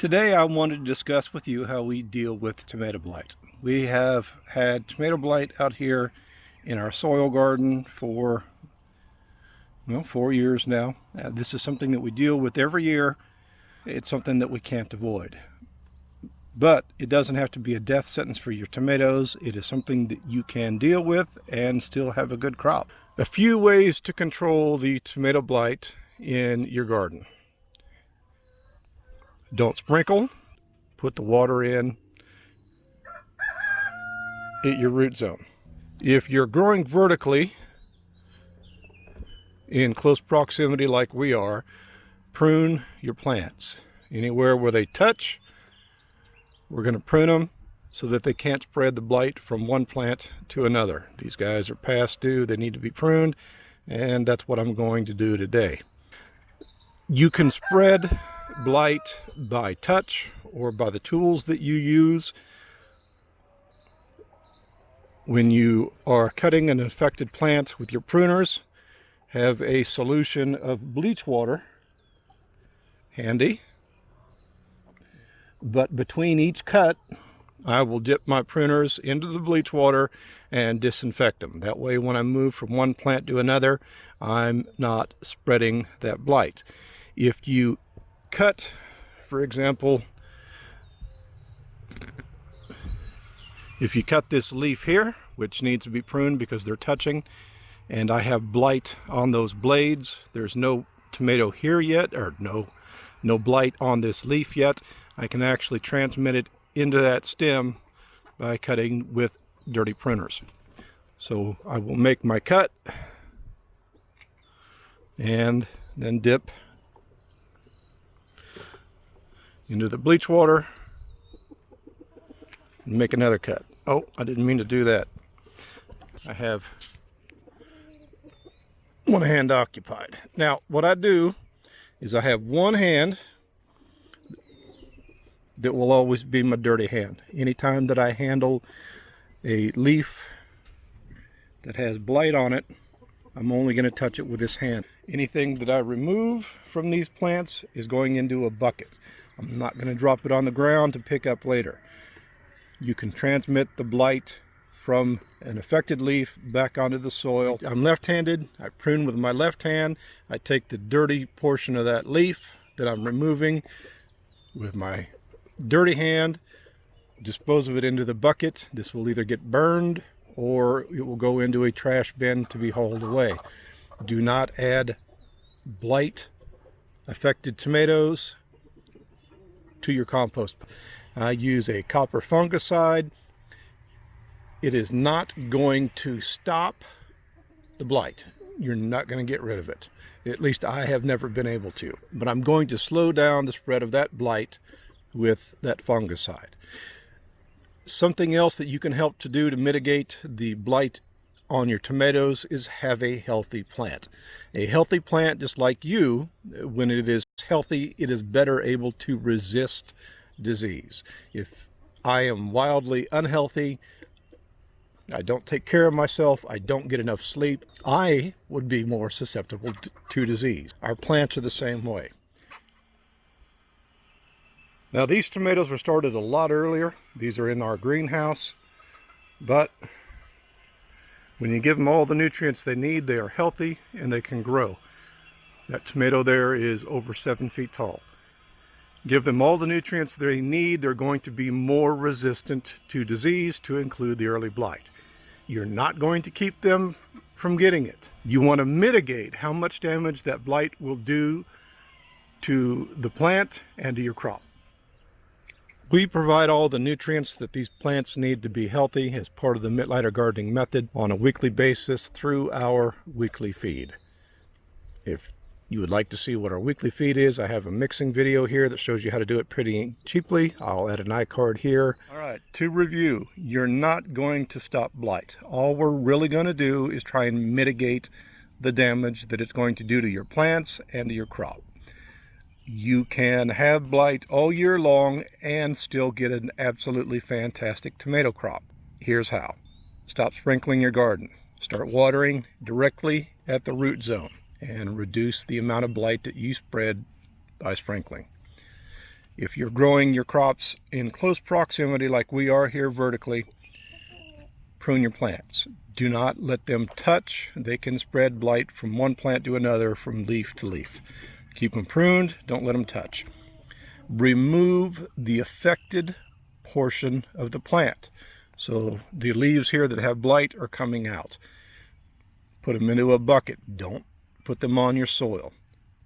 Today I wanted to discuss with you how we deal with tomato blight. We have had tomato blight out here in our soil garden for 4 years now. This is something that we deal with every year. It's something that we can't avoid. But it doesn't have to be a death sentence for your tomatoes. It is something that you can deal with and still have a good crop. A few ways to control the tomato blight in your garden. Don't sprinkle. Put the water in at your root zone. If you're growing vertically in close proximity like we are, prune your plants. Anywhere where they touch, we're going to prune them so that they can't spread the blight from one plant to another. These guys are past due, they need to be pruned, and that's what I'm going to do today. You can spread blight by touch or by the tools that you use. When you are cutting an infected plant with your pruners, have a solution of bleach water handy. But between each cut, I will dip my pruners into the bleach water and disinfect them. That way when I move from one plant to another, I'm not spreading that blight. If you cut, for example, if you cut this leaf here, which needs to be pruned because they're touching, and I have blight on those blades, there's no tomato here yet, or no blight on this leaf yet, I can actually transmit it into that stem by cutting with dirty pruners. So I will make my cut and then dip into the bleach water and make another cut. Oh, I didn't mean to do that. I have one hand occupied. Now, what I do is I have one hand that will always be my dirty hand. Anytime that I handle a leaf that has blight on it, I'm only going to touch it with this hand. Anything that I remove from these plants is going into a bucket. I'm not going to drop it on the ground to pick up later. You can transmit the blight from an affected leaf back onto the soil. I'm left-handed. I prune with my left hand. I take the dirty portion of that leaf that I'm removing with my dirty hand, dispose of it into the bucket. This will either get burned or it will go into a trash bin to be hauled away. Do not add blight affected tomatoes to your compost. I use a copper fungicide. It is not going to stop the blight. You're not going to get rid of it. At least I have never been able to. But I'm going to slow down the spread of that blight with that fungicide. Something else that you can help to do to mitigate the blight on your tomatoes is have a healthy plant. A healthy plant, just like you, when it is healthy, it is better able to resist disease. If I am wildly unhealthy, I don't take care of myself, I don't get enough sleep, I would be more susceptible to disease. Our plants are the same way. Now these tomatoes were started a lot earlier. These are in our greenhouse, but when you give them all the nutrients they need, they are healthy and they can grow. That tomato there is over 7 feet tall. Give them all the nutrients they need, they're going to be more resistant to disease, to include the early blight. You're not going to keep them from getting it. You want to mitigate how much damage that blight will do to the plant and to your crop. We provide all the nutrients that these plants need to be healthy as part of the Mittleider gardening method on a weekly basis through our weekly feed. If you would like to see what our weekly feed is, I have a mixing video here that shows you how to do it pretty cheaply. I'll add an iCard here. All right, to review, you're not going to stop blight. All we're really going to do is try and mitigate the damage that it's going to do to your plants and to your crop. You can have blight all year long and still get an absolutely fantastic tomato crop. Here's how. Stop sprinkling your garden. Start watering directly at the root zone and reduce the amount of blight that you spread by sprinkling. If you're growing your crops in close proximity like we are here vertically, prune your plants. Do not let them touch. They can spread blight from one plant to another, from leaf to leaf. Keep them pruned, don't let them touch. Remove the affected portion of the plant. So the leaves here that have blight are coming out. Put them into a bucket. Don't put them on your soil.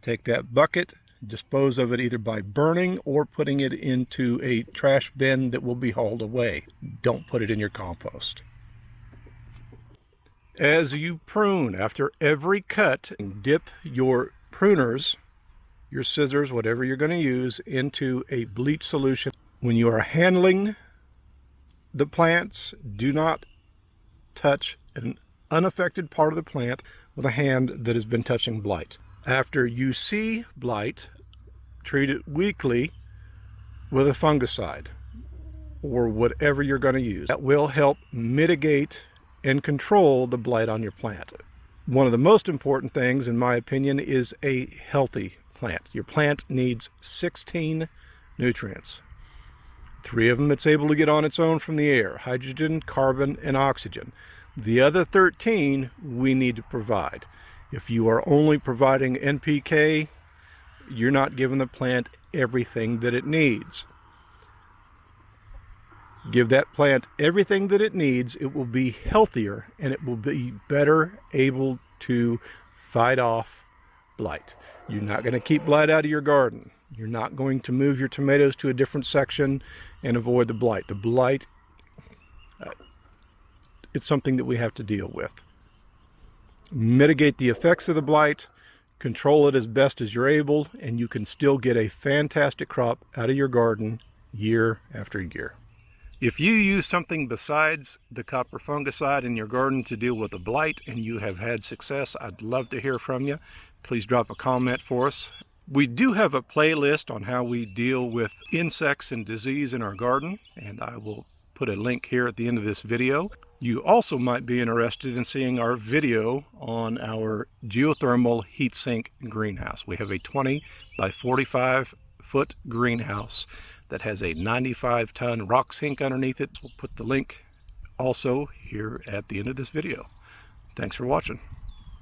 Take that bucket, dispose of it either by burning or putting it into a trash bin that will be hauled away. Don't put it in your compost. As you prune, after every cut, dip your pruners, your scissors, whatever you're going to use, into a bleach solution. When you are handling the plants, do not touch an unaffected part of the plant with a hand that has been touching blight. After you see blight, treat it weekly with a fungicide or whatever you're going to use. That will help mitigate and control the blight on your plant. One of the most important things, in my opinion, is a healthy plant. Your plant needs 16 nutrients. 3 of them it's able to get on its own from the air: hydrogen, carbon, and oxygen. The other 13 we need to provide. If you are only providing NPK, you're not giving the plant everything that it needs. Give that plant everything that it needs, it will be healthier and it will be better able to fight off blight. You're not going to keep blight out of your garden. You're not going to move your tomatoes to a different section and avoid the blight. The blight, it's something that we have to deal with. Mitigate the effects of the blight, control it as best as you're able, and you can still get a fantastic crop out of your garden year after year. If you use something besides the copper fungicide in your garden to deal with the blight and you have had success, I'd love to hear from you. Please drop a comment for us. We do have a playlist on how we deal with insects and disease in our garden, and I will put a link here at the end of this video. You also might be interested in seeing our video on our geothermal heat sink greenhouse. We have a 20 by 45 foot greenhouse that has a 95-ton rock sink underneath it. We'll put the link also here at the end of this video. Thanks for watching.